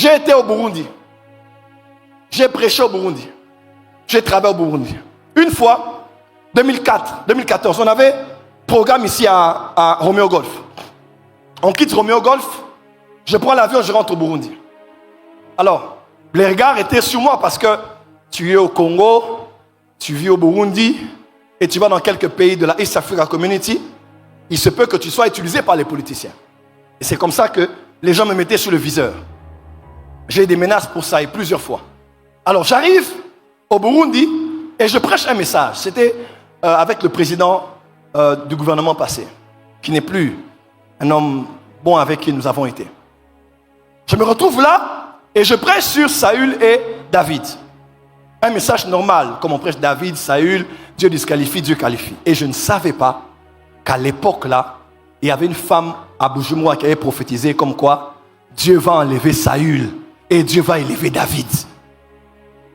J'ai été au Burundi. J'ai prêché au Burundi. J'ai travaillé au Burundi. Une fois, 2014, on avait programme ici à Romeo Golf. On quitte Romeo Golf, je prends l'avion, je rentre au Burundi. Alors, les regards étaient sur moi parce que tu es au Congo, tu vis au Burundi et tu vas dans quelques pays de la East Africa Community. Il se peut que tu sois utilisé par les politiciens. Et c'est comme ça que les gens me mettaient sur le viseur. J'ai eu des menaces pour ça et plusieurs fois. Alors j'arrive au Burundi et je prêche un message. C'était avec le président du gouvernement passé, qui n'est plus un homme bon avec qui nous avons été. Je me retrouve là et je prêche sur Saül et David. Un message normal, comme on prêche David, Saül, Dieu disqualifie, Dieu qualifie. Et je ne savais pas qu'à l'époque là, il y avait une femme à Bujumbura qui avait prophétisé comme quoi Dieu va enlever Saül et Dieu va élever David.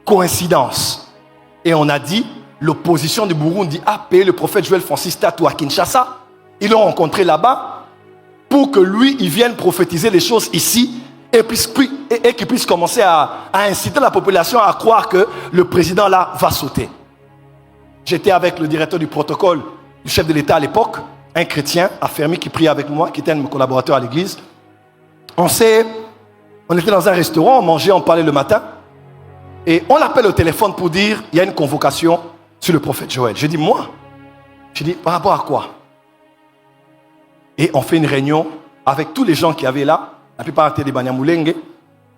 Coïncidence. Et on a dit, l'opposition du Burundi a payé le prophète Joël Francis Tatou à Kinshasa. Ils l'ont rencontré là-bas pour que lui, il vienne prophétiser les choses ici et qu'il puisse commencer à inciter la population à croire que le président là va sauter. J'étais avec le directeur du protocole du chef de l'État à l'époque, un chrétien affermi qui priait avec moi, qui était un de mes collaborateurs à l'église. On était dans un restaurant, on mangeait, on parlait le matin. Et on l'appelle au téléphone pour dire, il y a une convocation sur le prophète Joël. Je dis, moi? Je dis, par rapport à quoi? Et on fait une réunion avec tous les gens qui avaient là. La plupart étaient des Banyamulenge,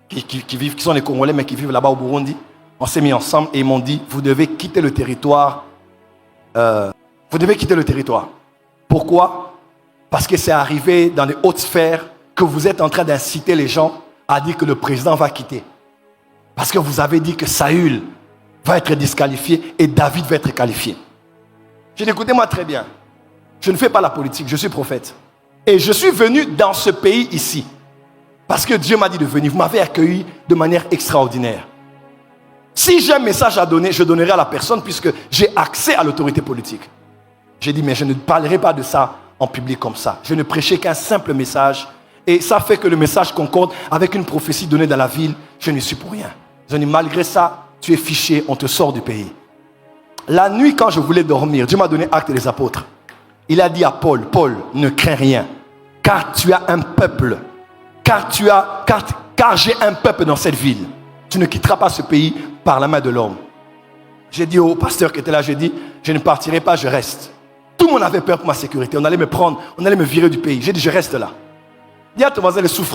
qui sont des Congolais, mais qui vivent là-bas au Burundi. On s'est mis ensemble et ils m'ont dit, vous devez quitter le territoire. Vous devez quitter le territoire. Pourquoi? Parce que c'est arrivé dans les hautes sphères que vous êtes en train d'inciter les gens à dire que le président va quitter. Parce que vous avez dit que Saül va être disqualifié et David va être qualifié. J'ai dit, écoutez-moi très bien. Je ne fais pas la politique, je suis prophète. Et je suis venu dans ce pays ici. Parce que Dieu m'a dit de venir. Vous m'avez accueilli de manière extraordinaire. Si j'ai un message à donner, je donnerai à la personne puisque j'ai accès à l'autorité politique. J'ai dit, mais je ne parlerai pas de ça en public comme ça. Je ne prêchais qu'un simple message. Et ça fait que le message concorde avec une prophétie donnée dans la ville. Je ne suis pour rien. Ils ont dit, malgré ça, tu es fiché, on te sort du pays. La nuit, quand je voulais dormir, Dieu m'a donné Actes des Apôtres. Il a dit à Paul, Paul, ne crains rien, car tu as un peuple, car j'ai un peuple dans cette ville. Tu ne quitteras pas ce pays par la main de l'homme. J'ai dit au pasteur qui était là, j'ai dit, je ne partirai pas, je reste. Tout le monde avait peur pour ma sécurité. On allait me prendre, on allait me virer du pays. J'ai dit, je reste là. Dis à ton voisin, les souffrances